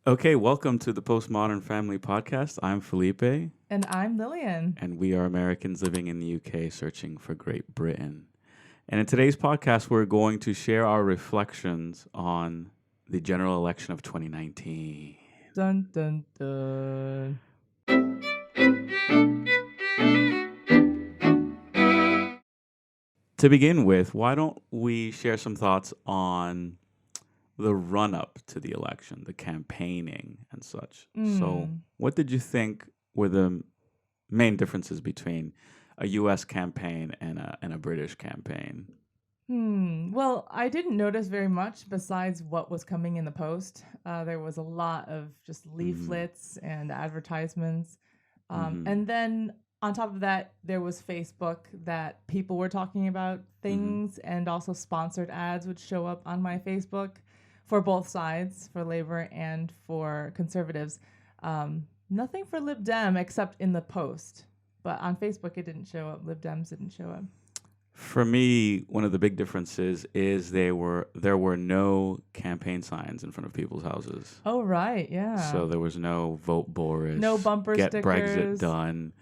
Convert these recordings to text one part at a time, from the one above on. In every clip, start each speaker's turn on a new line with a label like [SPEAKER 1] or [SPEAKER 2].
[SPEAKER 1] Okay, welcome to the Postmodern Family Podcast. I'm Felipe.
[SPEAKER 2] And I'm Lillian.
[SPEAKER 1] And we are Americans living in the UK searching for Great Britain. And in today's podcast, we're going to share our reflections on the general election of 2019.
[SPEAKER 2] Dun, dun, dun.
[SPEAKER 1] To begin with, why don't we share some thoughts on the run-up to the election, the campaigning and such. So what did you think were the main differences between a U.S. campaign and a British campaign?
[SPEAKER 2] Well, I didn't notice very much besides what was coming in the post. There was a lot of just leaflets and advertisements. And then on top of that, there was Facebook that people were talking about things, and also sponsored ads would show up on my Facebook for both sides, for Labour and for Conservatives. Nothing for Lib Dem except in the post. But on Facebook, it didn't show up. Lib Dems didn't show up.
[SPEAKER 1] For me, one of the big differences is there were no campaign signs in front of people's houses.
[SPEAKER 2] Oh, right, yeah.
[SPEAKER 1] So there was no vote Boris,
[SPEAKER 2] no bumper
[SPEAKER 1] get
[SPEAKER 2] stickers.
[SPEAKER 1] Brexit done,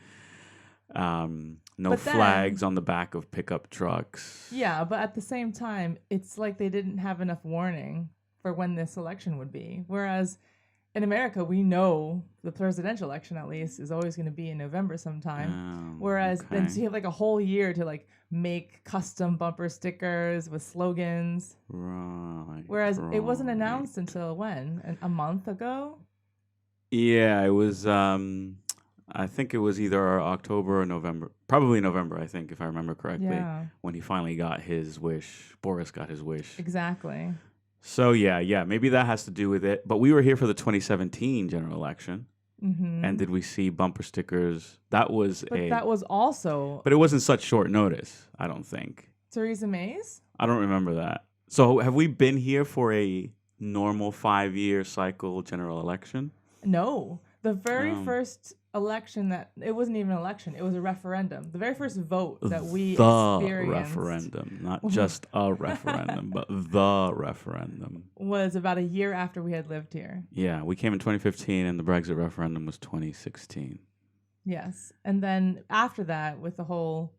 [SPEAKER 1] no flags on the back of pickup trucks.
[SPEAKER 2] Yeah, but at the same time, it's like they didn't have enough warning for when this election would be. Whereas in America, we know the presidential election, at least, is always going to be in November sometime. Whereas then so you have like a whole year to like make custom bumper stickers with slogans.
[SPEAKER 1] Right.
[SPEAKER 2] Whereas it wasn't announced until when? A month ago?
[SPEAKER 1] Yeah, it was, I think it was either October or November. Probably November, I think, if I remember correctly.
[SPEAKER 2] Yeah.
[SPEAKER 1] When he finally got his wish. Boris got his wish.
[SPEAKER 2] Exactly.
[SPEAKER 1] So, yeah, maybe that has to do with it. But we were here for the 2017 general election. And did we see bumper stickers? That was
[SPEAKER 2] that was also...
[SPEAKER 1] But it wasn't such short notice, I don't think.
[SPEAKER 2] Theresa May's?
[SPEAKER 1] I don't remember that. So have we been here for a normal 5-year cycle general election?
[SPEAKER 2] No. The very first election it wasn't even an election, it was a referendum. The very first vote that we experienced.
[SPEAKER 1] Referendum, not just a referendum, but the referendum.
[SPEAKER 2] Was about a year after we had lived here.
[SPEAKER 1] Yeah, we came in 2015 and the Brexit referendum was 2016.
[SPEAKER 2] Yes. And then after that, with the whole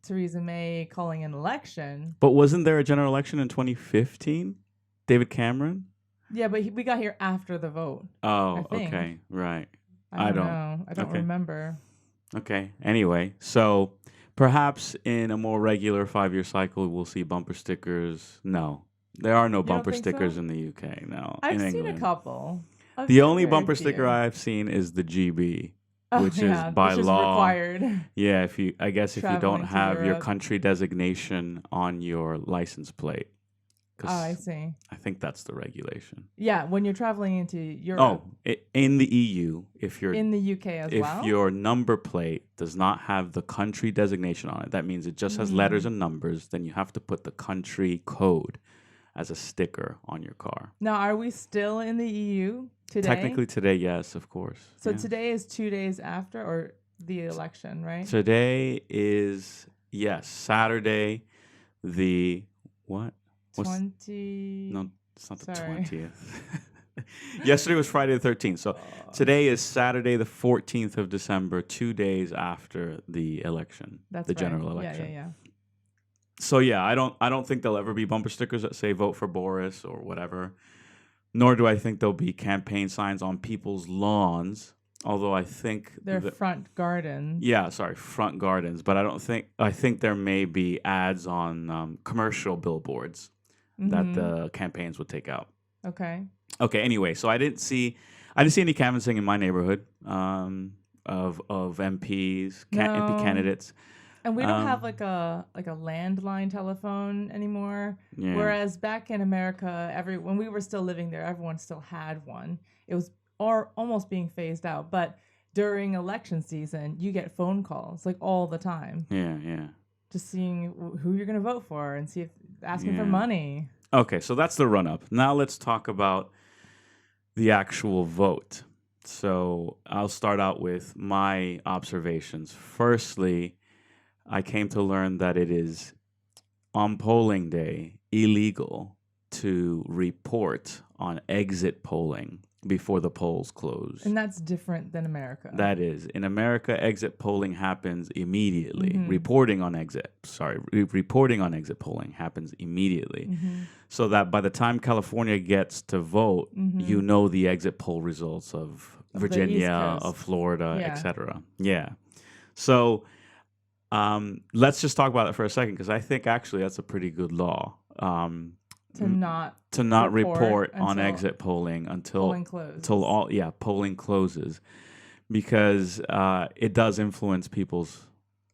[SPEAKER 2] Theresa May calling an election.
[SPEAKER 1] But wasn't there a general election in 2015? David Cameron?
[SPEAKER 2] Yeah, but we got here after the vote.
[SPEAKER 1] Oh, okay, right.
[SPEAKER 2] I don't know. I don't remember.
[SPEAKER 1] Okay. Anyway, so perhaps in a more regular 5-year cycle, we'll see bumper stickers. No, there are no bumper stickers in the UK. No,
[SPEAKER 2] I've seen a couple.
[SPEAKER 1] The only bumper sticker I've seen is the GB, which is by law
[SPEAKER 2] required.
[SPEAKER 1] Yeah, if you don't have your country designation on your license plate.
[SPEAKER 2] Oh, I see.
[SPEAKER 1] I think that's the regulation.
[SPEAKER 2] Yeah, when you're traveling into Europe.
[SPEAKER 1] Oh, in the EU, if you're
[SPEAKER 2] in the UK as well.
[SPEAKER 1] If your number plate does not have the country designation on it, that means it just has letters and numbers, then you have to put the country code as a sticker on your car.
[SPEAKER 2] Now, are we still in the EU today?
[SPEAKER 1] Technically today, yes, of course.
[SPEAKER 2] So today is 2 days after or the election, right?
[SPEAKER 1] Today is, yes, Saturday, the what?
[SPEAKER 2] No,
[SPEAKER 1] it's not the 20th. Yesterday was Friday the 13th. So today is Saturday the 14th of December, 2 days after the election, general election.
[SPEAKER 2] Yeah.
[SPEAKER 1] So yeah, I don't think there'll ever be bumper stickers that say vote for Boris or whatever. Nor do I think there'll be campaign signs on people's lawns. Although I think
[SPEAKER 2] their front gardens.
[SPEAKER 1] Yeah, sorry, front gardens. But I think there may be ads on commercial billboards that the campaigns would take out.
[SPEAKER 2] Okay.
[SPEAKER 1] Anyway, so I didn't see any canvassing in my neighborhood of MPs, MP candidates.
[SPEAKER 2] And we don't have like a landline telephone anymore. Yeah. Whereas back in America, when we were still living there, everyone still had one. It was almost being phased out. But during election season, you get phone calls like all the time.
[SPEAKER 1] Yeah.
[SPEAKER 2] Just seeing who you're going to vote for and asking for money.
[SPEAKER 1] Okay, so that's the run-up. Now let's talk about the actual vote. So I'll start out with my observations. Firstly, I came to learn that it is on polling day illegal to report on exit polling before the polls close.
[SPEAKER 2] And that's different than America.
[SPEAKER 1] That is. In America, exit polling happens immediately. Reporting on exit polling happens immediately. So that by the time California gets to vote, you know the exit poll results of Virginia, of Florida, etc. Yeah. So let's just talk about it for a second, because I think actually that's a pretty good law.
[SPEAKER 2] To
[SPEAKER 1] not report on exit polling until polling closes, because it does influence people's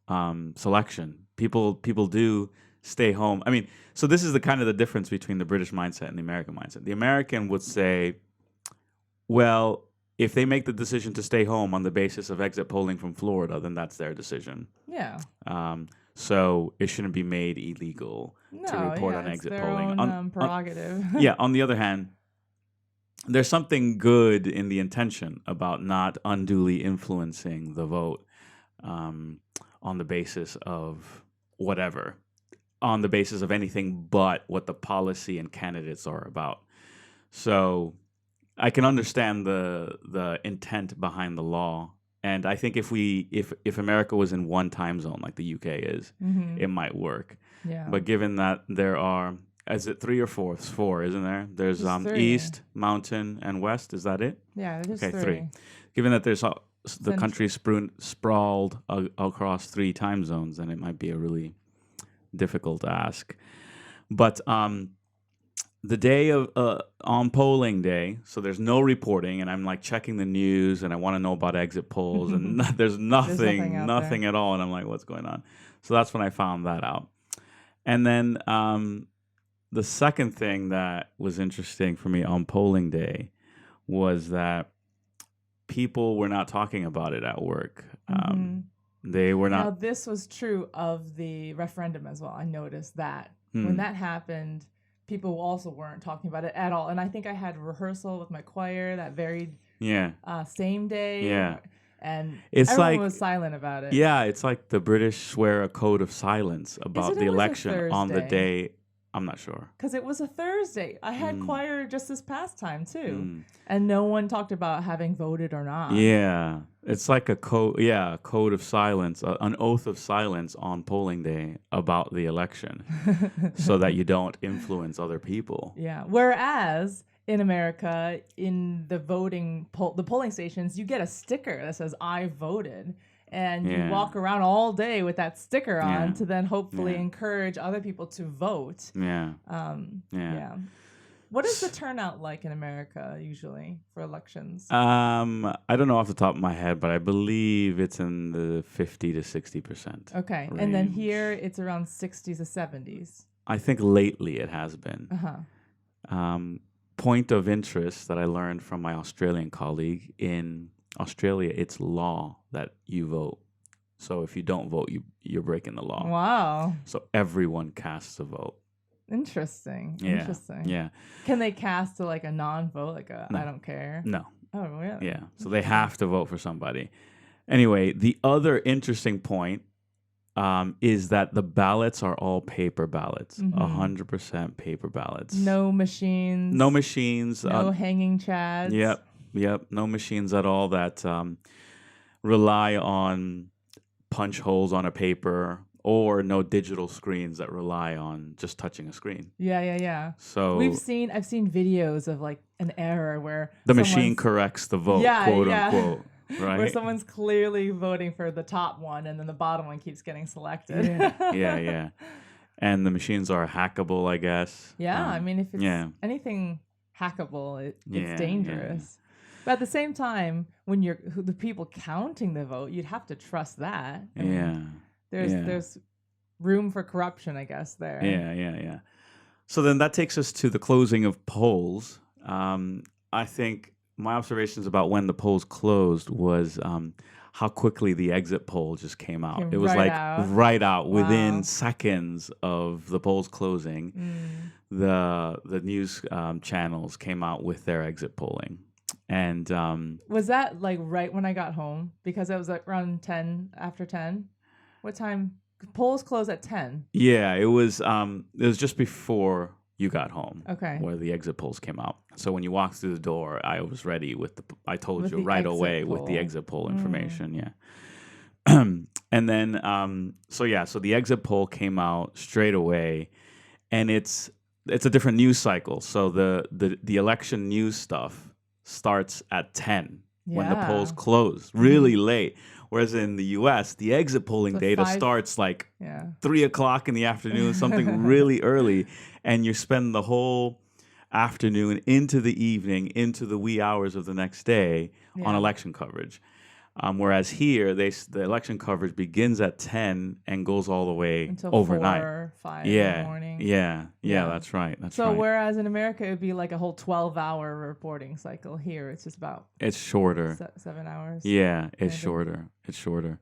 [SPEAKER 1] selection. People do stay home. I mean, so this is the kind of the difference between the British mindset and the American mindset. The American would say, well, if they make the decision to stay home on the basis of exit polling from Florida, then that's their decision.
[SPEAKER 2] Yeah.
[SPEAKER 1] So it shouldn't be made illegal to report on exit polling.
[SPEAKER 2] Own, prerogative.
[SPEAKER 1] On the other hand, there's something good in the intention about not unduly influencing the vote on the basis of whatever, on the basis of anything but what the policy and candidates are about. So I can understand the intent behind the law. And I think if America was in one time zone like the UK is, it might work.
[SPEAKER 2] Yeah.
[SPEAKER 1] But given that there are, is it 3 or 4? It's 4, isn't there? There's East, Mountain, and West. Is that it?
[SPEAKER 2] Yeah, there's
[SPEAKER 1] okay,
[SPEAKER 2] 3.
[SPEAKER 1] 3. Given that there's the country sprawled across 3 time zones, then it might be a really difficult ask. But the day of on polling day, so there's no reporting, and I'm like checking the news, and I want to know about exit polls, and there's nothing at all, and I'm like, what's going on? So that's when I found that out. And then the second thing that was interesting for me on polling day was that people were not talking about it at work. They were not.
[SPEAKER 2] Now, this was true of the referendum as well. I noticed that when that happened, people also weren't talking about it at all. And I think I had rehearsal with my choir that very same day.
[SPEAKER 1] Yeah.
[SPEAKER 2] And
[SPEAKER 1] it's
[SPEAKER 2] everyone was silent about it.
[SPEAKER 1] Yeah, it's like the British swear a code of silence about the election on the day. I'm not sure.
[SPEAKER 2] Because it was a Thursday. I had choir just this past time, too. And no one talked about having voted or not.
[SPEAKER 1] Yeah. It's like a code of silence, an oath of silence on polling day about the election so that you don't influence other people.
[SPEAKER 2] Yeah. Whereas in America, in the the polling stations, you get a sticker that says, I voted. And you walk around all day with that sticker on to then hopefully encourage other people to vote.
[SPEAKER 1] Yeah.
[SPEAKER 2] What is the turnout like in America usually for elections?
[SPEAKER 1] I don't know off the top of my head, but I believe it's in the 50 to 60%.
[SPEAKER 2] Okay.
[SPEAKER 1] range.
[SPEAKER 2] And then here it's around 60s to 70s.
[SPEAKER 1] I think lately it has been. Point of interest that I learned from my Australian colleague: in Australia, it's law that you vote. So if you don't vote, you're breaking the law.
[SPEAKER 2] Wow.
[SPEAKER 1] So everyone casts a vote.
[SPEAKER 2] Interesting.
[SPEAKER 1] Yeah.
[SPEAKER 2] Interesting.
[SPEAKER 1] Yeah.
[SPEAKER 2] Can they cast to like a non-vote, like a
[SPEAKER 1] No.
[SPEAKER 2] I don't care?
[SPEAKER 1] No.
[SPEAKER 2] Oh, really?
[SPEAKER 1] Yeah. So they have to vote for somebody. Anyway, the other interesting point is that the ballots are all paper ballots. 100% paper ballots.
[SPEAKER 2] No machines.
[SPEAKER 1] No machines.
[SPEAKER 2] No hanging chads.
[SPEAKER 1] Yep. No machines at all that rely on punch holes on a paper, or no digital screens that rely on just touching a screen.
[SPEAKER 2] Yeah.
[SPEAKER 1] So
[SPEAKER 2] I've seen videos of like an error where
[SPEAKER 1] the machine corrects the vote, quote unquote. Right?
[SPEAKER 2] Where someone's clearly voting for the top one and then the bottom one keeps getting selected.
[SPEAKER 1] Yeah. And the machines are hackable, I guess.
[SPEAKER 2] Yeah, I mean, if it's anything hackable, it's dangerous.
[SPEAKER 1] Yeah.
[SPEAKER 2] But at the same time, when you're the people counting the vote, you'd have to trust that. I mean, there's room for corruption, I guess, there.
[SPEAKER 1] Yeah. So then that takes us to the closing of polls. I think my observations about when the polls closed was how quickly the exit poll just came out. It was right out within seconds of the polls closing. The news channels came out with their exit polling. And
[SPEAKER 2] was that like right when I got home? Because it was like around 10 after 10. What time polls close at 10.
[SPEAKER 1] Yeah, it was just before you got home.
[SPEAKER 2] Okay.
[SPEAKER 1] Where the exit polls came out. So when you walked through the door, I was ready I told
[SPEAKER 2] With
[SPEAKER 1] you
[SPEAKER 2] the
[SPEAKER 1] right
[SPEAKER 2] exit
[SPEAKER 1] away with the
[SPEAKER 2] poll.
[SPEAKER 1] exit poll information. Yeah. And then so the exit poll came out straight away, and it's a different news cycle. So the election news stuff starts at 10 when the polls
[SPEAKER 2] Yeah.
[SPEAKER 1] close, really late. Whereas in the U.S., the exit polling
[SPEAKER 2] So
[SPEAKER 1] data
[SPEAKER 2] 5
[SPEAKER 1] starts like
[SPEAKER 2] Yeah.
[SPEAKER 1] 3 o'clock in the afternoon, something really early, and you spend the whole afternoon into the evening, into the wee hours of the next day on
[SPEAKER 2] Yeah.
[SPEAKER 1] election coverage. Whereas here, the election coverage begins at 10 and goes all the way
[SPEAKER 2] Until
[SPEAKER 1] overnight.
[SPEAKER 2] 4, 5 in the
[SPEAKER 1] Yeah,
[SPEAKER 2] morning.
[SPEAKER 1] yeah,
[SPEAKER 2] Yeah.
[SPEAKER 1] that's right. That's
[SPEAKER 2] So
[SPEAKER 1] right.
[SPEAKER 2] whereas in America it would be like a whole 12-hour reporting cycle, here it's just about
[SPEAKER 1] It's shorter.
[SPEAKER 2] 7 hours.
[SPEAKER 1] Yeah, it's
[SPEAKER 2] maybe.
[SPEAKER 1] shorter. It's shorter.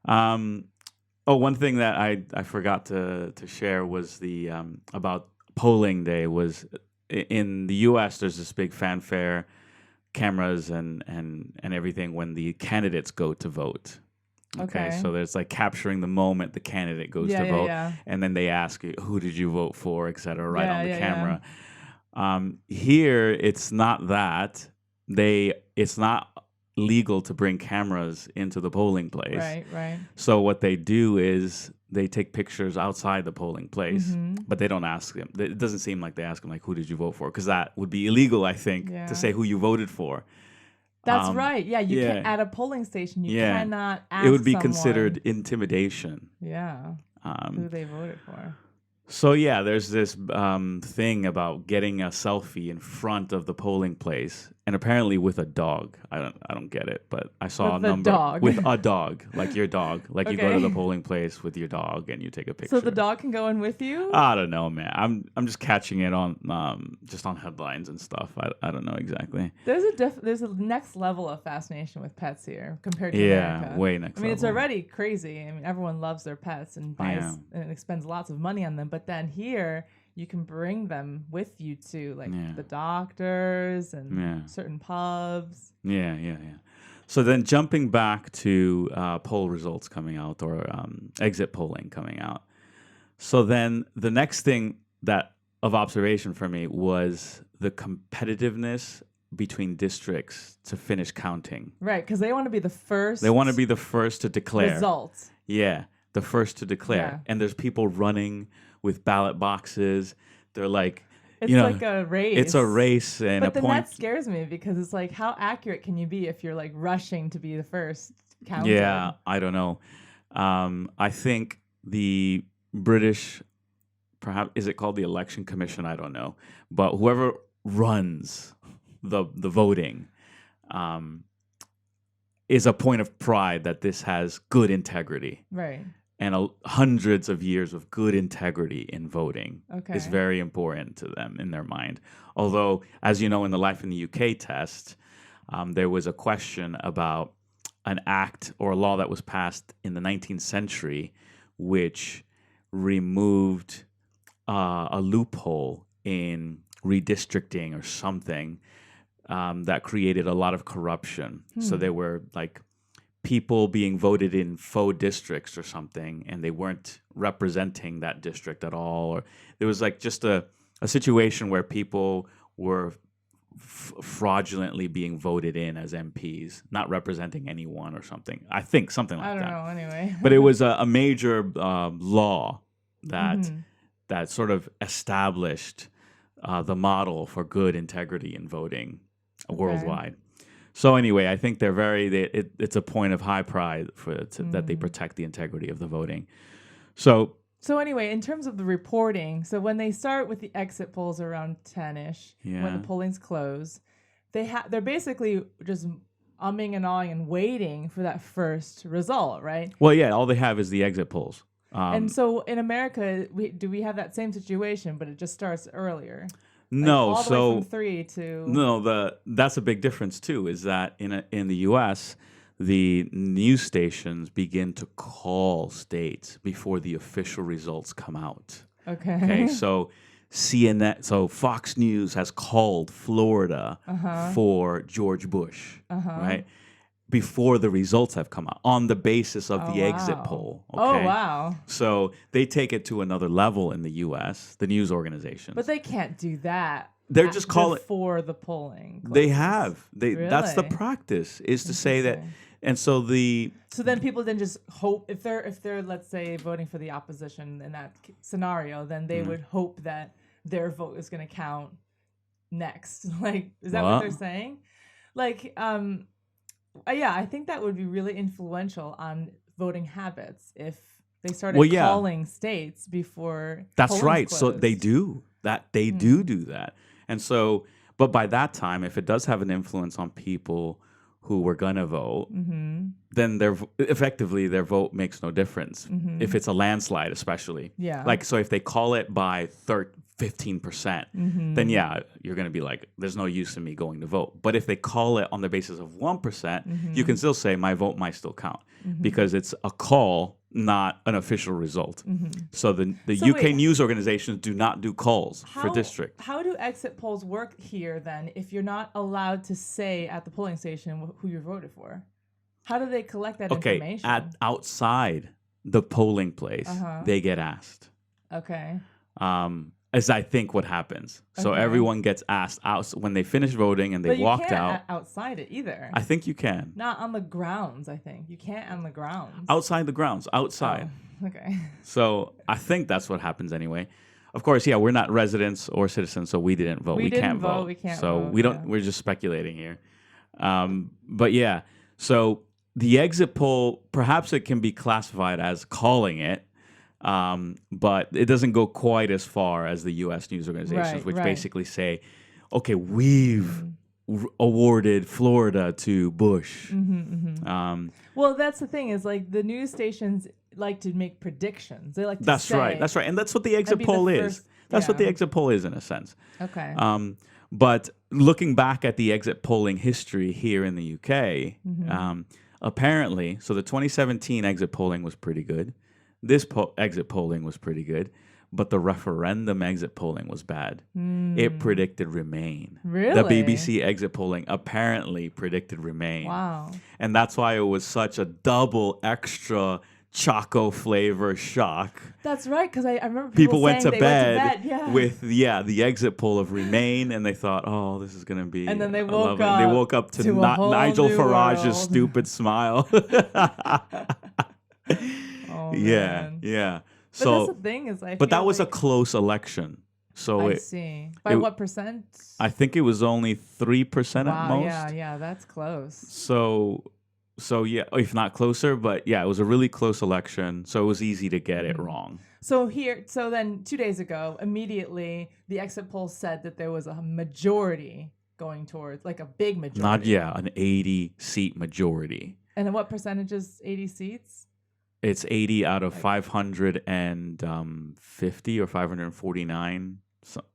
[SPEAKER 1] One thing that I forgot to share was the about polling day was in the U.S. There's this big fanfare, cameras and everything when the candidates go to vote. Okay, so there's like capturing the moment the candidate goes to vote, and then they ask you, who did you vote for, et cetera, right on the camera. Here, it's not that. It's not legal to bring cameras into the polling place.
[SPEAKER 2] Right.
[SPEAKER 1] So what they do is they take pictures outside the polling place, but they don't ask them. It doesn't seem like they ask them, like, who did you vote for? Because that would be illegal, I think, to say who you voted for.
[SPEAKER 2] That's right. Yeah, you can't at a polling station. You cannot ask.
[SPEAKER 1] It would be
[SPEAKER 2] someone,
[SPEAKER 1] considered intimidation.
[SPEAKER 2] Yeah, who they voted for.
[SPEAKER 1] So there's this thing about getting a selfie in front of the polling place, and apparently with a dog. I don't get it, but I saw
[SPEAKER 2] with
[SPEAKER 1] a number
[SPEAKER 2] dog.
[SPEAKER 1] with a dog, like your dog, like you go to
[SPEAKER 2] Okay.
[SPEAKER 1] the polling place with your dog and you take a picture.
[SPEAKER 2] So the dog can go in with you?
[SPEAKER 1] I don't know, man. I'm just catching it on just on headlines and stuff. I don't know exactly.
[SPEAKER 2] There's a next level of fascination with pets here compared to America.
[SPEAKER 1] Way next level.
[SPEAKER 2] It's already crazy. I mean, everyone loves their pets and buys and expends lots of money on them. But then here, you can bring them with you to the doctors and certain pubs.
[SPEAKER 1] Yeah. So then jumping back to poll results coming out or exit polling coming out. So then the next thing of observation for me was the competitiveness between districts to finish counting.
[SPEAKER 2] Right, because they want to be the first.
[SPEAKER 1] They want to be the first to declare.
[SPEAKER 2] Results.
[SPEAKER 1] Yeah, the first to declare. And there's people running with ballot boxes. They're like,
[SPEAKER 2] it's like a race.
[SPEAKER 1] It's a race, and
[SPEAKER 2] but then that scares me because it's like, how accurate can you be if you're like rushing to be the first counted?
[SPEAKER 1] Yeah, I don't know. I think the British, perhaps, is it called the Election Commission? I don't know, but whoever runs the voting is a point of pride that this has good integrity.
[SPEAKER 2] Right.
[SPEAKER 1] And hundreds of years of good integrity in voting is very important to them in their mind. Although, as you know, in the Life in the UK test, there was a question about an act or a law that was passed in the 19th century which removed a loophole in redistricting or something that created a lot of corruption. So there were like people being voted in faux districts or something, and they weren't representing that district at all. Or there was like just a situation where people were fraudulently being voted in as MPs, not representing anyone or something. I think something like that.
[SPEAKER 2] I don't know, anyway.
[SPEAKER 1] But it was a major law that sort of established the model for good integrity in voting worldwide. So anyway, I think it's a point of high pride that they protect the integrity of the voting. So
[SPEAKER 2] anyway, in terms of the reporting, so when they start with the exit polls around 10-ish, when the polling's closed, they're basically just umming and ahhing and waiting for that first result, right?
[SPEAKER 1] Well, yeah, all they have is the exit polls.
[SPEAKER 2] And so in America, do we have that same situation, but it just starts earlier?
[SPEAKER 1] No,
[SPEAKER 2] all the way from 3 to...
[SPEAKER 1] No, that's a big difference too, is that in the U.S., the news stations begin to call states before the official results come out. Okay, so Fox News has called Florida for George Bush, right? before the results have come out on the basis of the exit
[SPEAKER 2] wow.
[SPEAKER 1] poll.
[SPEAKER 2] Oh,
[SPEAKER 1] Okay.
[SPEAKER 2] wow.
[SPEAKER 1] So they take it to another level in the U.S., the news organizations.
[SPEAKER 2] But they can't do that.
[SPEAKER 1] They're just calling
[SPEAKER 2] before the polling
[SPEAKER 1] They
[SPEAKER 2] closes.
[SPEAKER 1] have. That's the
[SPEAKER 2] Really?
[SPEAKER 1] practice, is to say that.
[SPEAKER 2] Interesting.
[SPEAKER 1] And so
[SPEAKER 2] So then people then just hope if they're let's say voting for the opposition in that scenario, then they would hope that their vote is going to count next. Like, is that what they're saying? Like, yeah, I think that would be really influential on voting habits if they started calling states before.
[SPEAKER 1] That's right.
[SPEAKER 2] Closed.
[SPEAKER 1] So they do that. They do that. And so, but by that time, if it does have an influence on people who were gonna vote, then effectively their vote makes no difference. If it's a landslide, especially.
[SPEAKER 2] Yeah.
[SPEAKER 1] Like, so if they call it by 15%, then yeah, you're gonna be like, there's no use in me going to vote. But if they call it on the basis of 1%, you can still say my vote might still count because it's a call, not an official result. So the UK news organizations do not do calls for district.
[SPEAKER 2] How do exit polls work here then if you're not allowed to say at the polling station who you voted for? How do they collect that information?
[SPEAKER 1] Outside the polling place, they get asked.
[SPEAKER 2] Okay.
[SPEAKER 1] As I think what happens. So everyone gets asked out when they finish voting and they walked out.
[SPEAKER 2] Outside it either.
[SPEAKER 1] I think you can.
[SPEAKER 2] Not on the grounds, I think. You can't on the grounds.
[SPEAKER 1] Outside the grounds, outside.
[SPEAKER 2] Oh, okay.
[SPEAKER 1] So I think that's what happens anyway. Of course, yeah, we're not residents or citizens, so we didn't vote. We can't vote.
[SPEAKER 2] We can't
[SPEAKER 1] so
[SPEAKER 2] vote,
[SPEAKER 1] we don't. We're just speculating here. But yeah, so the exit poll, perhaps it can be classified as calling it. But it doesn't go quite as far as the U.S. news organizations, which basically say, okay, we've awarded Florida to Bush.
[SPEAKER 2] Well, that's the thing is like the news stations like to make predictions. They like to
[SPEAKER 1] That's right. And that's what the exit poll is. That's what the exit poll is in a sense.
[SPEAKER 2] Okay.
[SPEAKER 1] But looking back at the exit polling history here in the UK, apparently, so the 2017 exit polling was pretty good. This exit polling was pretty good, but the referendum exit polling was bad. It predicted Remain.
[SPEAKER 2] Really?
[SPEAKER 1] The BBC exit polling apparently predicted Remain.
[SPEAKER 2] Wow.
[SPEAKER 1] And that's why it was such a double extra choco flavor shock.
[SPEAKER 2] That's right, because I remember
[SPEAKER 1] people went to bed,
[SPEAKER 2] yeah.
[SPEAKER 1] with the exit poll of Remain, and they thought, oh, this is gonna be.
[SPEAKER 2] And then they
[SPEAKER 1] woke up to Nigel Farage's stupid smile.
[SPEAKER 2] Oh,
[SPEAKER 1] yeah.
[SPEAKER 2] But
[SPEAKER 1] So,
[SPEAKER 2] that's the thing is,
[SPEAKER 1] but that was a close election. So
[SPEAKER 2] I see. By what percent?
[SPEAKER 1] I think it was only 3% at most.
[SPEAKER 2] Yeah, that's close.
[SPEAKER 1] So yeah, if not closer, but yeah, it was a really close election. So it was easy to get it wrong.
[SPEAKER 2] So then 2 days ago, immediately the exit poll said that there was a majority going towards, like a big majority.
[SPEAKER 1] An 80-seat majority.
[SPEAKER 2] And what percentage is 80 seats?
[SPEAKER 1] It's 80 out of 550 or 549,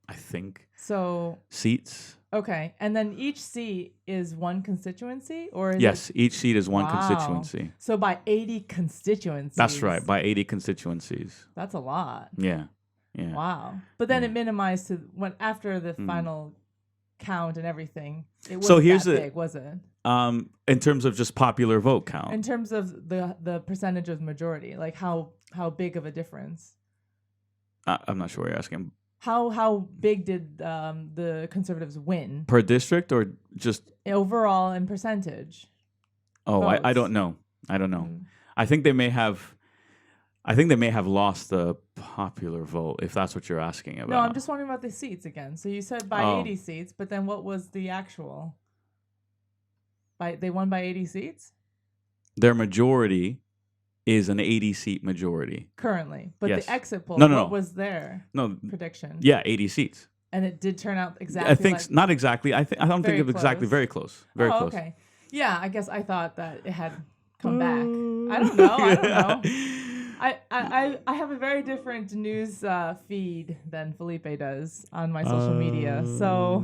[SPEAKER 1] I think.
[SPEAKER 2] So
[SPEAKER 1] seats.
[SPEAKER 2] Okay, and then each seat is one constituency, or is
[SPEAKER 1] yes, each seat is one constituency.
[SPEAKER 2] So by 80 constituencies.
[SPEAKER 1] That's right, by 80 constituencies.
[SPEAKER 2] That's a lot.
[SPEAKER 1] Yeah.
[SPEAKER 2] Wow. But then it minimized to after the final count and everything. It wasn't that big, was it?
[SPEAKER 1] In terms of just popular vote count.
[SPEAKER 2] In terms of the percentage of majority, like how big of a difference?
[SPEAKER 1] I'm not sure what you're asking.
[SPEAKER 2] How big did the Conservatives win?
[SPEAKER 1] Per district or just
[SPEAKER 2] overall in percentage?
[SPEAKER 1] Oh, I don't know. I think they may have lost the popular vote, if that's what you're asking about.
[SPEAKER 2] No, I'm just wondering about the seats again. So you said by 80 seats, but then what was the actual? They won by 80 seats?
[SPEAKER 1] Their majority is an 80-seat majority.
[SPEAKER 2] Currently. But the exit poll, what was their prediction?
[SPEAKER 1] Yeah, 80 seats.
[SPEAKER 2] And it did turn out exactly
[SPEAKER 1] I think not exactly. I don't think it was exactly. Very close. Very close.
[SPEAKER 2] Okay. Yeah, I guess I thought that it had come back. I don't know. I have a very different news feed than Felipe does on my social media. So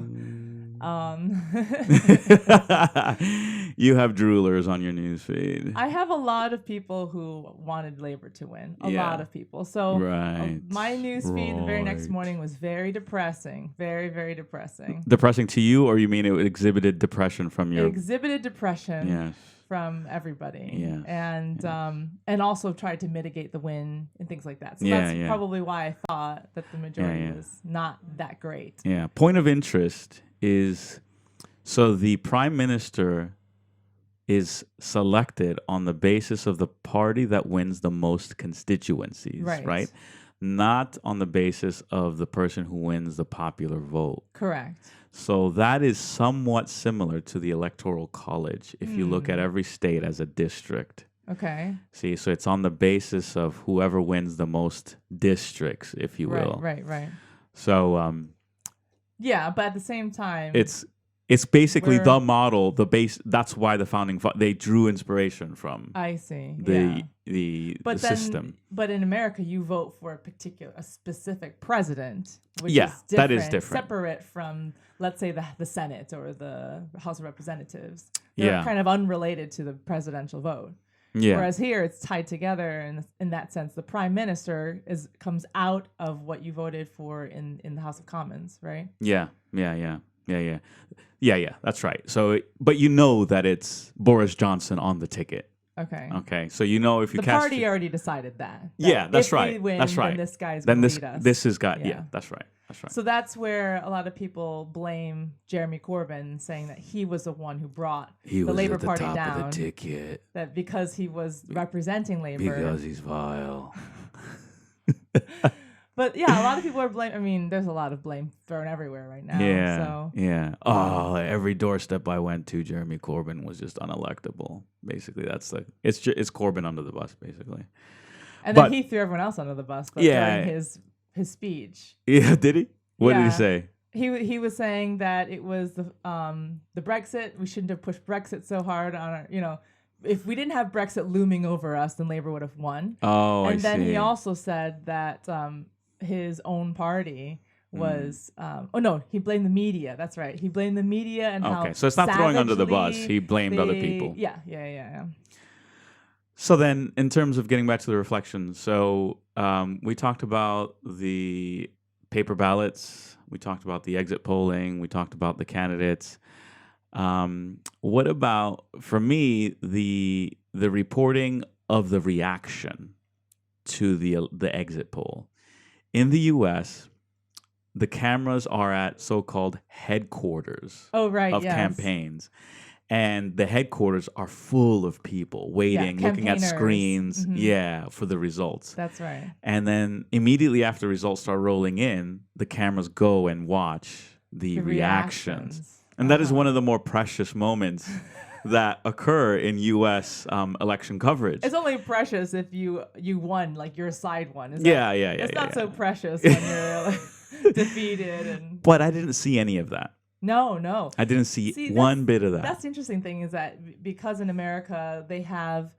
[SPEAKER 1] you have droolers on your news feed.
[SPEAKER 2] I have a lot of people who wanted Labour to win. A lot of people. So my news feed the very next morning was very depressing. Very, very depressing.
[SPEAKER 1] Depressing to you, or you mean it exhibited depression from your...
[SPEAKER 2] It exhibited depression from everybody.
[SPEAKER 1] Yeah.
[SPEAKER 2] And also tried to mitigate the win and things like that. So
[SPEAKER 1] Yeah,
[SPEAKER 2] that's
[SPEAKER 1] yeah.
[SPEAKER 2] probably why I thought that the majority
[SPEAKER 1] yeah.
[SPEAKER 2] was not that great.
[SPEAKER 1] Yeah. Point of interest is, so the prime minister is selected on the basis of the party that wins the most constituencies, right? Not on the basis of the person who wins the popular vote.
[SPEAKER 2] Correct.
[SPEAKER 1] So that is somewhat similar to the Electoral College if you look at every state as a district.
[SPEAKER 2] Okay.
[SPEAKER 1] See, so it's on the basis of whoever wins the most districts, if you will.
[SPEAKER 2] Right.
[SPEAKER 1] So
[SPEAKER 2] yeah, but at the same time,
[SPEAKER 1] it's basically the model, the base. That's why the they drew inspiration from.
[SPEAKER 2] I see.
[SPEAKER 1] The system.
[SPEAKER 2] But in America, you vote for a specific president, which
[SPEAKER 1] is
[SPEAKER 2] different,
[SPEAKER 1] that is different,
[SPEAKER 2] separate from, let's say, the Senate or the House of Representatives. They're kind of unrelated to the presidential vote. Yeah. Whereas here, it's tied together, and in that sense, the prime minister comes out of what you voted for in the House of Commons, right?
[SPEAKER 1] Yeah. That's right. So, but you know that it's Boris Johnson on the ticket. Okay. So you know if you
[SPEAKER 2] the party already decided that.
[SPEAKER 1] Yeah, that's
[SPEAKER 2] if
[SPEAKER 1] right.
[SPEAKER 2] We win,
[SPEAKER 1] that's right.
[SPEAKER 2] Then this guy's going to lead us.
[SPEAKER 1] This is guy. Yeah, that's right.
[SPEAKER 2] So that's where a lot of people blame Jeremy Corbyn, saying that he was the one who brought the Labour Party down.
[SPEAKER 1] Of the ticket.
[SPEAKER 2] That because he was representing Labour.
[SPEAKER 1] Because he's vile.
[SPEAKER 2] But yeah, a lot of people are blaming. I mean, there's a lot of blame thrown everywhere right now.
[SPEAKER 1] Yeah. Oh, every doorstep I went to, Jeremy Corbyn was just unelectable. Basically, it's Corbyn under the bus, basically.
[SPEAKER 2] And then he threw everyone else under the bus. During his speech.
[SPEAKER 1] Yeah, did he? What did he say?
[SPEAKER 2] He was saying that it was the Brexit. We shouldn't have pushed Brexit so hard on our, if we didn't have Brexit looming over us, then Labour would have won.
[SPEAKER 1] Oh,
[SPEAKER 2] and
[SPEAKER 1] I
[SPEAKER 2] then
[SPEAKER 1] see.
[SPEAKER 2] He also said that his own party was he blamed the media. That's right. He blamed the media and how
[SPEAKER 1] so it's not throwing under the bus. He blamed other people.
[SPEAKER 2] Yeah.
[SPEAKER 1] So then, in terms of getting back to the reflection, so we talked about the paper ballots, we talked about the exit polling, we talked about the candidates. What about, for me, the reporting of the reaction to the exit poll? In the U.S., the cameras are at so-called headquarters of campaigns. And the headquarters are full of people waiting, looking at screens, for the results.
[SPEAKER 2] That's right.
[SPEAKER 1] And then immediately after results start rolling in, the cameras go and watch the reactions. And that is one of the more precious moments that occur in U.S. Election coverage.
[SPEAKER 2] It's only precious if you won, like your side won. It's not so precious when you're defeated.
[SPEAKER 1] But I didn't see any of that.
[SPEAKER 2] No.
[SPEAKER 1] I didn't see one bit of that.
[SPEAKER 2] That's the interesting thing, is that because in America they have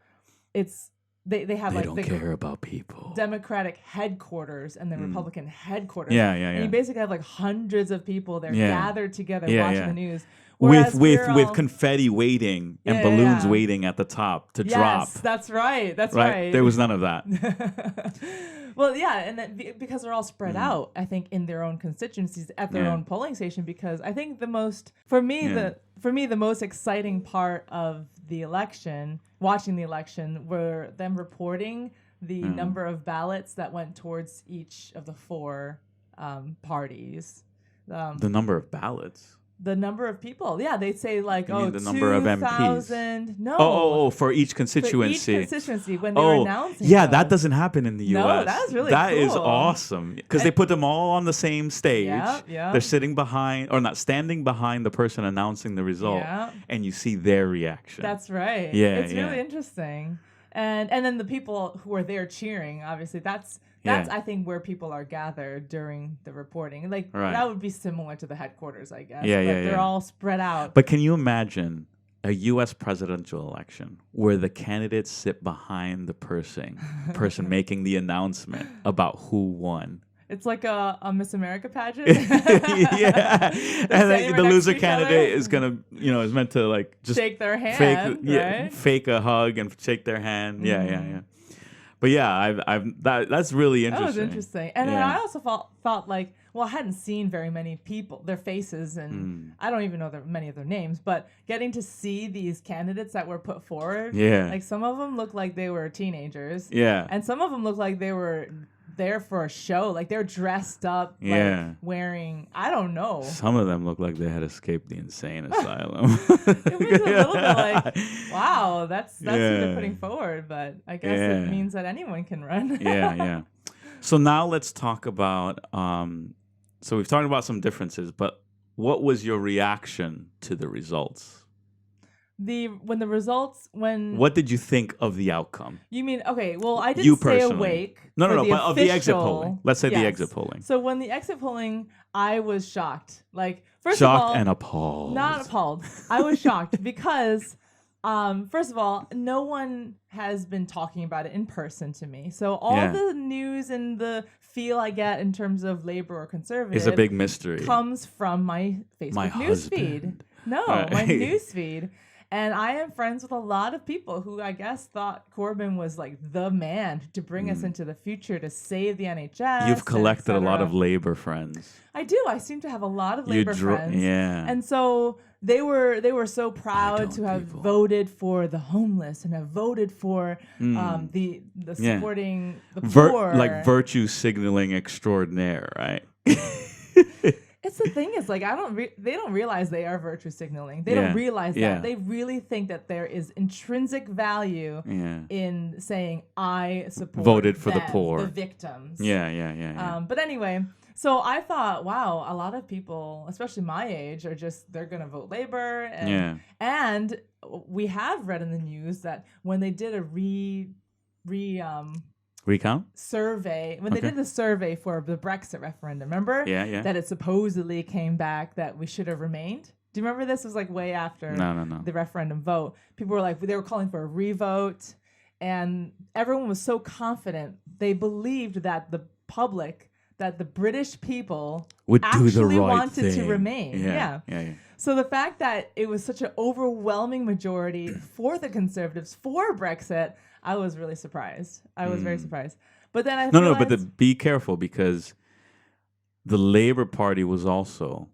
[SPEAKER 2] they don't
[SPEAKER 1] care about people.
[SPEAKER 2] Democratic headquarters and the Republican headquarters.
[SPEAKER 1] And
[SPEAKER 2] you basically have like hundreds of people there gathered together watching the news.
[SPEAKER 1] With confetti waiting and balloons waiting at the top to drop.
[SPEAKER 2] Yes, that's right. That's right.
[SPEAKER 1] There was none of that.
[SPEAKER 2] Well, and then because they're all spread out, I think, in their own constituencies at their own polling station. Because I think the most exciting part of the election, watching the election, were them reporting the number of ballots that went towards each of the four parties.
[SPEAKER 1] The number of ballots.
[SPEAKER 2] The number of people. Yeah, they say like,
[SPEAKER 1] the number of MPs.
[SPEAKER 2] No.
[SPEAKER 1] For each constituency.
[SPEAKER 2] For each constituency when they're announcing.
[SPEAKER 1] Yeah, that doesn't happen in the U.S.
[SPEAKER 2] No, that's really
[SPEAKER 1] That
[SPEAKER 2] cool.
[SPEAKER 1] is awesome. Because they put them all on the same stage.
[SPEAKER 2] Yeah.
[SPEAKER 1] They're sitting behind, or not, standing behind the person announcing the result.
[SPEAKER 2] Yeah.
[SPEAKER 1] And you see their reaction.
[SPEAKER 2] That's right.
[SPEAKER 1] Yeah,
[SPEAKER 2] it's really interesting. And then the people who are there cheering, obviously, that's I think where people are gathered during the reporting. Like that would be similar to the headquarters, I guess. But they're all spread out.
[SPEAKER 1] But can you imagine a U.S. presidential election where the candidates sit behind the person making the announcement about who won?
[SPEAKER 2] It's like a Miss America pageant.
[SPEAKER 1] And then the loser candidate is is meant to like just
[SPEAKER 2] shake their hand,
[SPEAKER 1] fake a hug and shake their hand. Yeah. But yeah, that's really interesting.
[SPEAKER 2] That was interesting. And then I also thought like, well, I hadn't seen very many people, their faces, and I don't even know many of their names, but getting to see these candidates that were put forward, like some of them looked like they were teenagers, and some of them looked like they were there for a show, like they're dressed up, like wearing, I don't know.
[SPEAKER 1] Some of them look like they had escaped the insane asylum.
[SPEAKER 2] It was a little bit like, wow, that's who they're putting forward, but I guess it means that anyone can run.
[SPEAKER 1] Yeah. So now let's talk about, so we've talked about some differences, but what was your reaction to the results?
[SPEAKER 2] What
[SPEAKER 1] did you think of the outcome?
[SPEAKER 2] You mean, okay, well, I didn't stay awake.
[SPEAKER 1] No, but of the exit polling. Let's say the exit polling.
[SPEAKER 2] So when the exit polling, I was shocked. Like, first of all.
[SPEAKER 1] Shocked and appalled.
[SPEAKER 2] Not appalled. I was shocked because, first of all, no one has been talking about it in person to me. So all the news and the feel I get in terms of Labor or Conservative
[SPEAKER 1] is a big mystery.
[SPEAKER 2] Comes from my Facebook news feed. No, my news feed. And I am friends with a lot of people who I guess thought Corbyn was like the man to bring us into the future to save the NHS.
[SPEAKER 1] You've collected a lot of Labour friends.
[SPEAKER 2] I do. I seem to have a lot of Labour friends.
[SPEAKER 1] Yeah.
[SPEAKER 2] And so they were so proud to have voted for the homeless and have voted for the supporting the poor.
[SPEAKER 1] Like virtue signaling extraordinaire, right?
[SPEAKER 2] It's the thing is, like, they don't realize they are virtue signaling. They don't realize that. They really think that there is intrinsic value in saying, I
[SPEAKER 1] voted for
[SPEAKER 2] them,
[SPEAKER 1] the poor,
[SPEAKER 2] the victims.
[SPEAKER 1] Yeah.
[SPEAKER 2] But anyway, so I thought, wow, a lot of people, especially my age, are they're going to vote Labour. And we have read in the news that when they did a
[SPEAKER 1] recount
[SPEAKER 2] survey, when they did the survey for the Brexit referendum, remember?
[SPEAKER 1] Yeah.
[SPEAKER 2] That it supposedly came back that we should have remained. Do you remember this? It was like way after the referendum vote. People were like, they were calling for a revote, and everyone was so confident. They believed that the public, that the British people
[SPEAKER 1] would
[SPEAKER 2] actually
[SPEAKER 1] do the right
[SPEAKER 2] wanted
[SPEAKER 1] thing.
[SPEAKER 2] to remain.
[SPEAKER 1] Yeah.
[SPEAKER 2] So the fact that it was such an overwhelming majority for the Conservatives for Brexit, I was really surprised. I was very surprised. But then I realized...
[SPEAKER 1] but be careful, because the Labour Party was also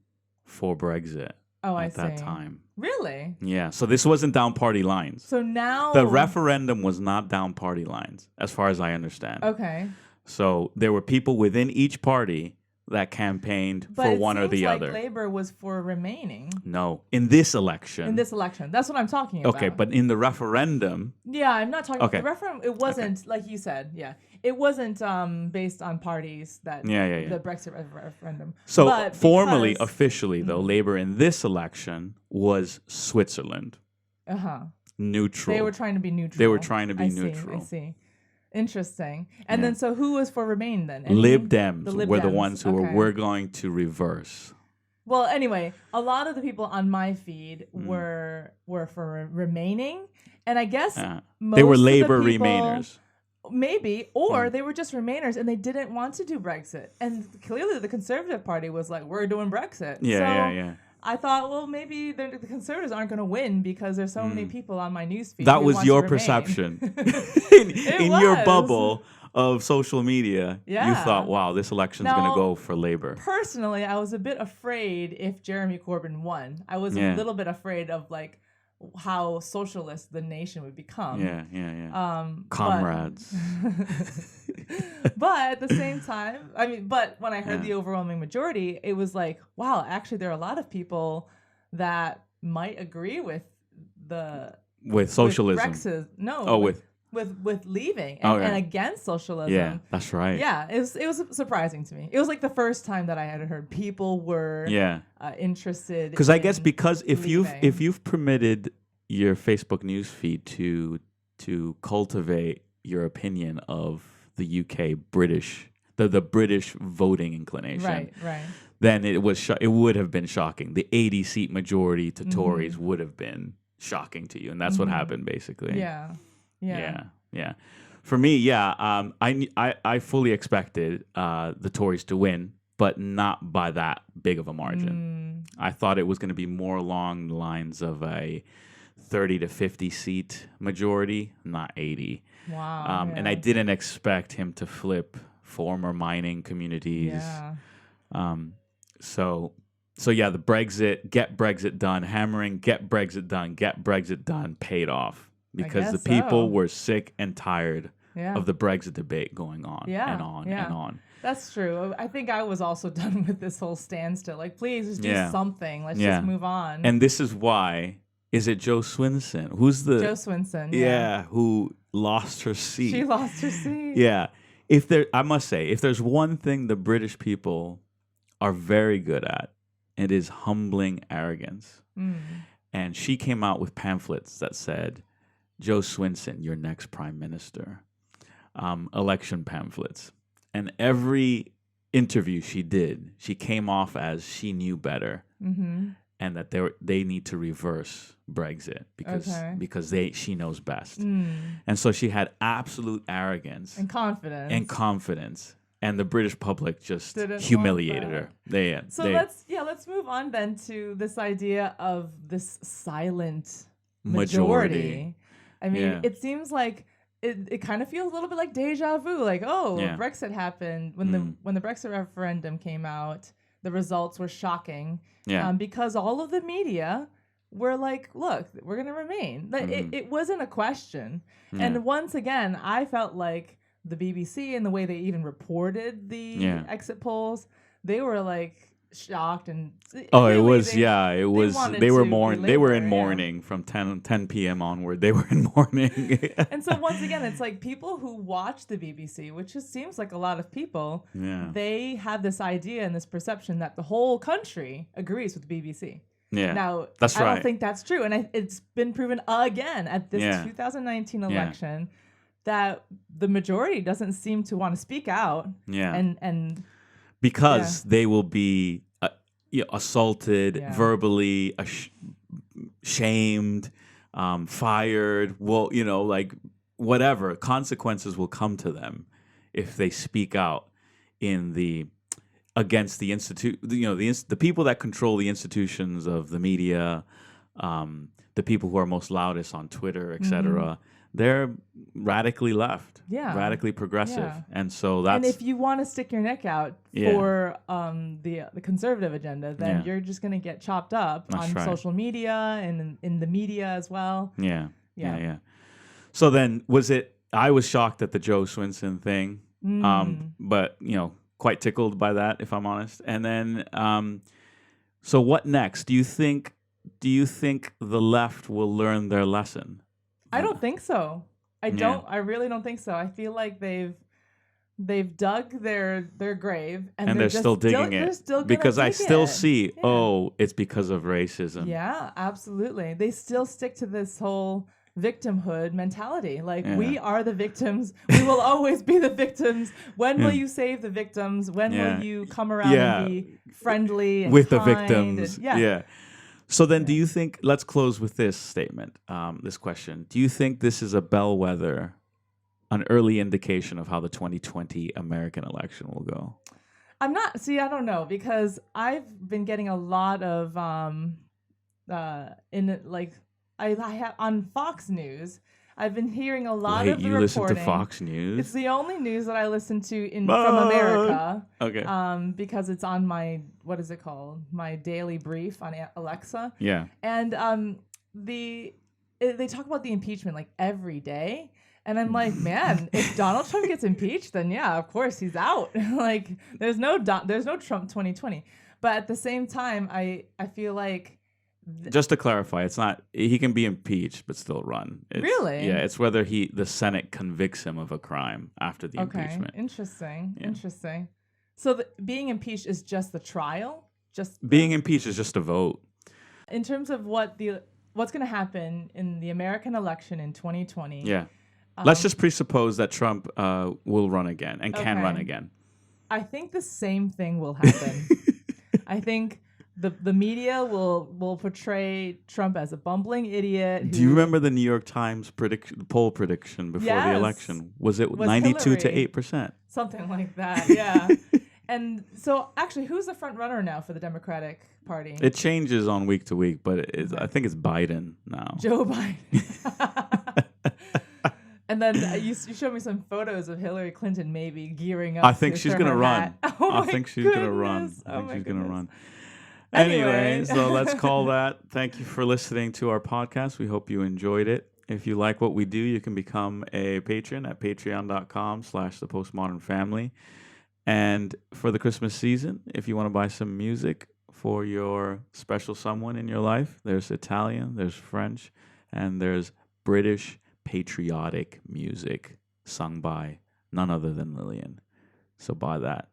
[SPEAKER 1] for Brexit at that time.
[SPEAKER 2] Really?
[SPEAKER 1] Yeah. So this wasn't down party lines.
[SPEAKER 2] So now...
[SPEAKER 1] The referendum was not down party lines, as far as I understand.
[SPEAKER 2] Okay.
[SPEAKER 1] So there were people within each party that campaigned for one or the other.
[SPEAKER 2] But it seems like Labour was for remaining.
[SPEAKER 1] No, in this election.
[SPEAKER 2] That's what I'm talking about.
[SPEAKER 1] Okay, but in the referendum.
[SPEAKER 2] Yeah, I'm not talking about the referendum. It wasn't, like you said, it wasn't based on parties that the Brexit referendum.
[SPEAKER 1] So formally, officially, though, Labour in this election was Switzerland. Neutral.
[SPEAKER 2] They were trying to be neutral.
[SPEAKER 1] I
[SPEAKER 2] see. Interesting. And then, so who was for Remain then?
[SPEAKER 1] Lib Dems were the ones who were going to reverse.
[SPEAKER 2] Well, anyway, a lot of the people on my feed were for remaining, and I guess
[SPEAKER 1] they were Labour Remainers.
[SPEAKER 2] Maybe, or they were just Remainers and they didn't want to do Brexit. And clearly the Conservative Party was like, we're doing Brexit.
[SPEAKER 1] Yeah.
[SPEAKER 2] I thought, well, maybe the Conservatives aren't going to win because there's so many people on my newsfeed.
[SPEAKER 1] That was your perception. in your bubble of social media, you thought, wow, this election's going to go for Labour.
[SPEAKER 2] Personally, I was a bit afraid if Jeremy Corbyn won. I was a little bit afraid of, like, how socialist the nation would become.
[SPEAKER 1] Comrades.
[SPEAKER 2] But at the same time, but when I heard the overwhelming majority, it was like, wow, actually there are a lot of people that might agree with
[SPEAKER 1] socialism.
[SPEAKER 2] With leaving and against socialism.
[SPEAKER 1] Yeah, that's right.
[SPEAKER 2] Yeah, it was surprising to me. It was like the first time that I had heard people were interested.
[SPEAKER 1] Because I guess if you've permitted your Facebook newsfeed to cultivate your opinion of the UK British the British voting inclination,
[SPEAKER 2] right,
[SPEAKER 1] then it would have been shocking. The 80-seat majority to Tories would have been shocking to you, and that's what happened basically. Yeah. For me, I fully expected the Tories to win, but not by that big of a margin. I thought it was going to be more along the lines of a 30 to 50 seat majority, not 80.
[SPEAKER 2] Wow.
[SPEAKER 1] And I didn't expect him to flip former mining communities. Um, so yeah, the get Brexit done, hammering, get Brexit done, paid off
[SPEAKER 2] I
[SPEAKER 1] because the
[SPEAKER 2] guess
[SPEAKER 1] people
[SPEAKER 2] so.
[SPEAKER 1] were sick and tired
[SPEAKER 2] Yeah.
[SPEAKER 1] of the Brexit debate going on and
[SPEAKER 2] Yeah.
[SPEAKER 1] on and
[SPEAKER 2] Yeah.
[SPEAKER 1] on.
[SPEAKER 2] That's true. I think I was also done with this whole standstill. Like, please just do
[SPEAKER 1] Yeah,
[SPEAKER 2] something. Let's just
[SPEAKER 1] yeah.
[SPEAKER 2] move on.
[SPEAKER 1] And this is why. Is it Joe Swinson? Who's the
[SPEAKER 2] Joe Swinson, yeah.
[SPEAKER 1] who lost her
[SPEAKER 2] She
[SPEAKER 1] seat?
[SPEAKER 2] lost her seat.
[SPEAKER 1] Yeah. I must say, if there's one thing the British people are very good at, it is humbling arrogance.
[SPEAKER 2] Mm.
[SPEAKER 1] And she came out with pamphlets that said, Joe Swinson, your next prime minister. Election pamphlets. And every interview she did, she came off as she knew better.
[SPEAKER 2] Mm-hmm.
[SPEAKER 1] And that they need to reverse Brexit because she knows best.
[SPEAKER 2] Mm.
[SPEAKER 1] And so she had absolute arrogance
[SPEAKER 2] And confidence.
[SPEAKER 1] And the British public just
[SPEAKER 2] Didn't
[SPEAKER 1] humiliated
[SPEAKER 2] want
[SPEAKER 1] her.
[SPEAKER 2] Let's move on then to this idea of this silent
[SPEAKER 1] Majority.
[SPEAKER 2] I mean,
[SPEAKER 1] Yeah.
[SPEAKER 2] it seems like it kind of feels a little bit like deja vu. Like, Brexit happened when the Brexit referendum came out. The results were shocking.
[SPEAKER 1] Yeah.
[SPEAKER 2] Because all of the media were like, look, we're going to remain. It wasn't a question.
[SPEAKER 1] Yeah.
[SPEAKER 2] And once again, I felt like the BBC and the way they even reported the exit polls, they were like shocked and
[SPEAKER 1] they were in mourning
[SPEAKER 2] yeah.
[SPEAKER 1] from 10 p.m. onward. They were in mourning.
[SPEAKER 2] And so once again, it's like people who watch the BBC, which just seems like a lot of people, they have this idea and this perception that the whole country agrees with the BBC.
[SPEAKER 1] Yeah.
[SPEAKER 2] Now,
[SPEAKER 1] that's
[SPEAKER 2] I
[SPEAKER 1] right.
[SPEAKER 2] don't think that's true. And it's been proven again at this 2019 election that the majority doesn't seem to want to speak out.
[SPEAKER 1] Yeah.
[SPEAKER 2] And
[SPEAKER 1] because they will be assaulted, verbally shamed, fired. Well, like whatever consequences will come to them if they speak out against the institute. The people that control the institutions of the media, the people who are most loudest on Twitter, etc. Mm-hmm. They're radically left, radically progressive, and so that's.
[SPEAKER 2] And if you want to stick your neck out for the conservative agenda, then you're just going to get chopped up on social media and in the media as well.
[SPEAKER 1] Yeah. So then, I was shocked at the Joe Swinson thing, but quite tickled by that, if I'm honest. And then, so what next? Do you think the left will learn their lesson?
[SPEAKER 2] I don't think so. I really don't think so. I feel like they've dug their grave and
[SPEAKER 1] they're still digging it.
[SPEAKER 2] They're still
[SPEAKER 1] because I still see, it's because of racism.
[SPEAKER 2] Yeah, absolutely. They still stick to this whole victimhood mentality. Like, we are the victims. We will always be the victims. When will you save the victims? When will you come around and be friendly and
[SPEAKER 1] with
[SPEAKER 2] kind?
[SPEAKER 1] The victims? Yeah. So then do you think, let's close with this statement, this question. Do you think this is a bellwether, an early indication of how the 2020 American election will go?
[SPEAKER 2] I don't know, because I've been getting a lot of, I have on Fox News, I've been hearing a lot of the reporting.
[SPEAKER 1] Listen to Fox News?
[SPEAKER 2] It's the only news that I listen to from America.
[SPEAKER 1] Okay.
[SPEAKER 2] Because it's on my, what is it called? My daily brief on Alexa.
[SPEAKER 1] Yeah.
[SPEAKER 2] And they talk about the impeachment like every day. And I'm like, man, if Donald Trump gets impeached, then of course he's out. Like there's no Trump 2020. But at the same time, I feel like,
[SPEAKER 1] just to clarify, it's not he can be impeached but still run.
[SPEAKER 2] Really?
[SPEAKER 1] Yeah, it's whether the Senate convicts him of a crime after the impeachment.
[SPEAKER 2] Interesting. So being impeached is just the trial?
[SPEAKER 1] Being impeached is just a vote.
[SPEAKER 2] In terms of what's going to happen in the American election in 2020.
[SPEAKER 1] Yeah. Let's just presuppose that Trump will run again and can run again.
[SPEAKER 2] I think the same thing will happen. I think the media will portray Trump as a bumbling idiot.
[SPEAKER 1] Do you remember the New York Times poll prediction before the election? Was it 92 to 8%?
[SPEAKER 2] Something like that, yeah. And so, actually, who's the front runner now for the Democratic Party?
[SPEAKER 1] It changes on week to week, but I think it's Biden now.
[SPEAKER 2] Joe Biden. And then you showed me some photos of Hillary Clinton maybe gearing up.
[SPEAKER 1] I think
[SPEAKER 2] to
[SPEAKER 1] she's
[SPEAKER 2] throw
[SPEAKER 1] gonna
[SPEAKER 2] her
[SPEAKER 1] run.
[SPEAKER 2] hat. Oh
[SPEAKER 1] I
[SPEAKER 2] my
[SPEAKER 1] think she's gonna run.
[SPEAKER 2] goodness.
[SPEAKER 1] I
[SPEAKER 2] Oh
[SPEAKER 1] think
[SPEAKER 2] my
[SPEAKER 1] she's gonna
[SPEAKER 2] goodness.
[SPEAKER 1] run.
[SPEAKER 2] Anyway.
[SPEAKER 1] Anyway, so let's call that. Thank you for listening to our podcast. We hope you enjoyed it. If you like what we do, you can become a patron at patreon.com/the Postmodern Family. And for the Christmas season, if you want to buy some music for your special someone in your life, there's Italian, there's French, and there's British patriotic music sung by none other than Lillian. So buy that.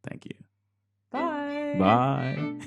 [SPEAKER 1] Thank you.
[SPEAKER 2] Bye.
[SPEAKER 1] Bye.